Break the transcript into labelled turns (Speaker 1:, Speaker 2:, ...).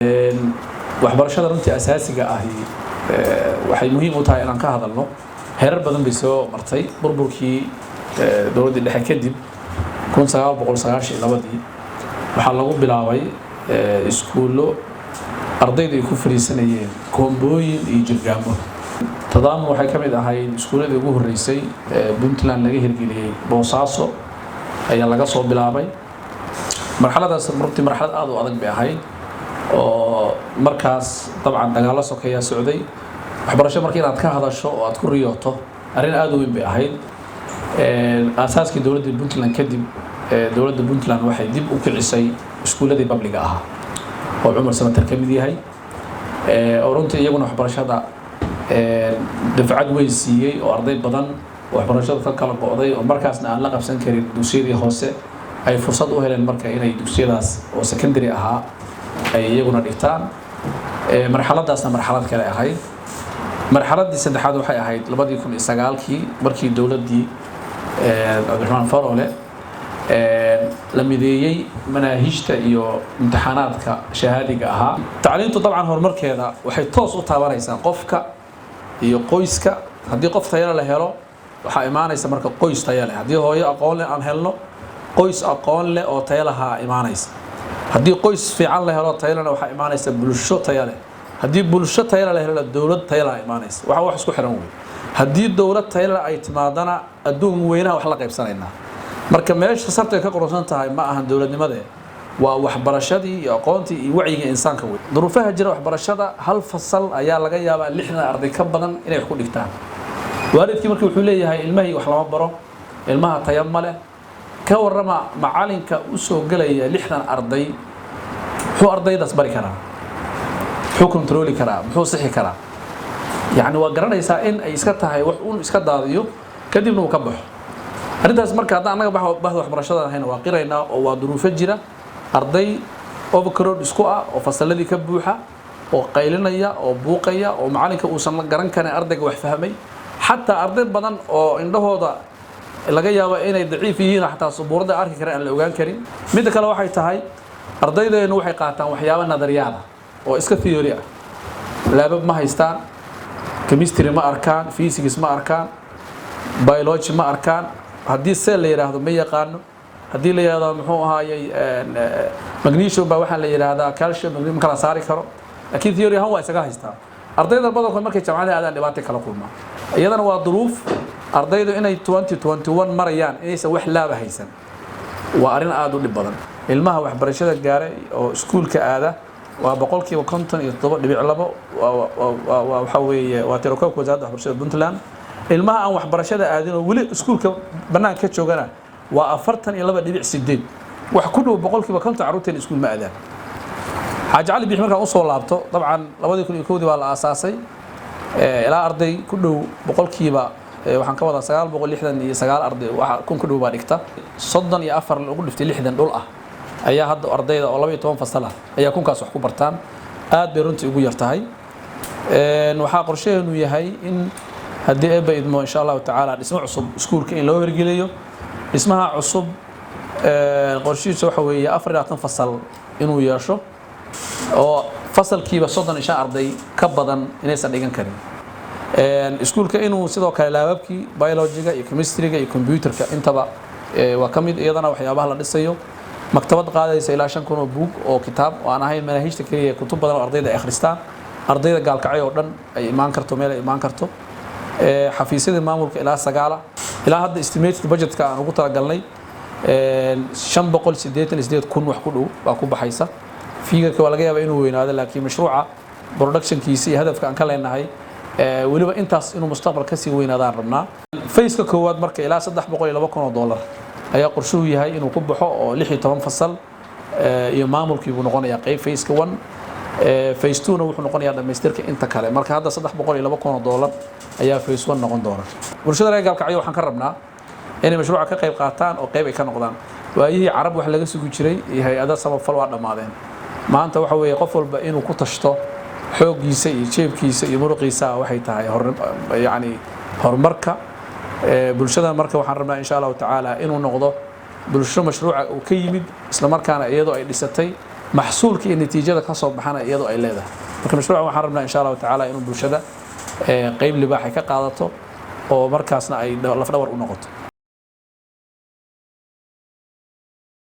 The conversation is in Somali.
Speaker 1: waxbarashada runtii asaasiga ah waxay muhiim u tahay inaan ka hadalno heerar badan bay soo martay burburkii dowladda dhexe kadib 1992 waxaa lagu bilaabay iskuulo ardaydu ay ku fariisanayeen koombooyin iyo jirgaamo tadaamu waxay ka mid ahayd iskuuladii ugu horeysay Puntland laga hirgeliyay Boosaaso ayaa laga soo bilaabay marxaladaas runtii marxalad aad u adag bay ahayd oo markaas dabcan dagaalo sokeeya socday waxbarasho markii aad ka hadasho oo aad ku riyooto arrin aad u weyn bay ahayd asaaskii dowladda Puntland kadib dowladda Puntland waxay dib u kicisay iskuuladii public ah oo Cumar Samatar ka mid yahay oo runtii iyaguna waxbarashada dafcad weyn siiyay oo arday badan waxbarashada ka kala go'day oo markaasna aan la qabsan karin dugsiyadii hoose ay fursad u heleen marka inay dugsiyadaas oo secondary ahaa ay iyaguna dhigtaan marxaladaasna marxalad kale ahayd marxaladii saddexaad waxay ahayd 2009kii markii dowladdii Abdulrahman Farole la mideeyay manaahijta iyo imtixaanaadka shahaadiga ahaa tacliintu dabcan horumarkeeda waxay toos u taabanaysaa qofka iyo qoyska haddii qof tayo la helo waxa imaanaysa marka qoys tayo leh haddii hooyo aqoon leh aan helno qoys aqoon leh oo tayo lahaa imaanaysa haddii qoys fiican la helo tayo leh waxa imaanaysa bulsho tayo leh haddii bulsho tayo leh helo dawlad tayo leh imaanaysa waxa wax isku xiran weey haddii dawlad tayo leh ay timaadana adduun weynaha wax la qaybsanaynaa marka meesha sarta ka qorsan tahay ma ahan dawladnimada waa waxbarashadii iyo aqoontii iyo wacyiga insaanka weey duruufaha jira waxbarashada hal fasal ayaa laga yaabaa 60 arday ka badan inay wax ku dhigtaan waalidkii markii wuxuu leeyahay ilmahay wax lama baro ilmaha tayo ma leh ka warrama macalinka u soo galaya 60 arday wuxuu ardaydaas bari karaa wuxuu kontrooli karaa wuxuu sixi karaa yani waa garanaysaa in ay iska tahay wax uu iska daadiyo kadibna uu ka baxo arintaas marka hadda anaga bahda waxbarashada ahayna waa qiraynaa oo waa duruufo jira arday overcrowd isku ah oo fasaladii ka buuxa oo qaylinaya oo buuqaya oo macalinka uusan la garan karin ardayga wax fahmay حتى أرضي بدن أو عنده هذا لقى يا وين ضعيف يهين حتى صبور ده أركي كريم الأوجان كريم ميدا كلا واحد تهاي أرضي ده إنه واحد قاطع وحياة النظريات أو إسك ثيوريا لابد ما هيستان كيمستري ما أركان فيزيكس ما أركان بيولوجي ما أركان هدي السيل اللي يراهدو مية قانو هدي اللي هذا محو هاي مغنيسيوم بواحد اللي يراهدا كالسيوم مغنيسيوم كلا ساري كرو لكن ثيوريا هو إسكاه هيستان أرضي ده بدل كل مركز جمعنا هذا اللي باتي كلا قلما iyadana waa duruuf ardaydu inay 2021 marayaan inaysan wax laaba haysan waa arin aad u dhib badan ilmaha waxbarashada gaaray oo iskuulka aada waa 57.2 waxa weeye waa tirakoobka wasaaradda waxbarashada Puntland ilmaha aan waxbarashada aadin oo wali iskuulka banaanka ka joogana waa 42.8 wax ku dhow 50% carruurteen iskuul ma aadaan Xaaji Cali Bixi markaan u soo laabto dabcan 2001 waa la aasaasay ilaa arday ku dhow boqolkiiba waxaan ka wadaa 969 arday waxa kun ku dhow baa dhigta 34 lagu dhiftay 60 dhul ah ayaa hadda ardayda oo 12 fasal ah ayaa kunkaas wax ku bartaan aad bay runtii ugu yartahay waxa qorsheenu yahay in hadii ay baydmo insha Allah taala dhismo cusub iskuulka in loo hirgeliyo dhismaha cusub qorshihiisu waxa weeye 24 fasal inuu yeesho oo fasalkiiba 35 arday ka badan inaysan dhigan karin iskuulka inuu sidoo kale laababkii biology-ga iyo chemistry-ga iyo computer-ka intaba waa kamid iyadana waxyaabaha la dhisayo maktabad qaadaysa ilaa 5,000 oo buug oo kitaab oo aan ahayn manahijta kaliya kutub badan oo ardayda akhristaan ardayda gaalkacay oo dhan ay imaan karto meel ay imaan karto xafiisyada maamulka ilaa 9 ilaa hadda estimated budget-ka aan ugu talagalnay 588,000 wax ku dhow baa ku baxaysa fiigarka waa laga yaabaa inuu weynaado laakiin mashruuca productionkiisa iyo hadafka aan ka leenahay waliba intaas inuu mustaqbal ka sii weynaadaan rabnaa fayska koowaad marka ilaa $302,000 ayaa qorshuhu yahay inuu ku baxo oo 16 fasal iyo maamulkii uu noqonayaa qayb fayska 1 phase 2 wuxuu noqonayaa dhamaystirka inta kale marka hadda $302,000 ayaa phase 1 noqon doona bulshada reer Gaalkacyo waxaan ka rabnaa inay mashruuca ka qayb qaataan oo qayb ay ka noqdaan waayihii carab wax laga sugi jiray iyo hay'adaha samafal waa dhamaadeen maanta waxa weeye qof walba inuu ku tashto xoogiisa iyo jeebkiisa iyo muruqiisa waxay tahay yani horumarka bulshada marka waxaan rabnaa insha Allah taala inuu noqdo bulsho mashruuca oo ka yimid isla markaana iyadoo ay dhisatay maxsuulka iyo natiijada ka soo baxana iyadoo ay leedahay marka mashruucan waxaan rabnaa insha Allah tacaala inuu bulshada qayb libaax ay ka qaadato oo markaasna ay laf dhawr u noqoto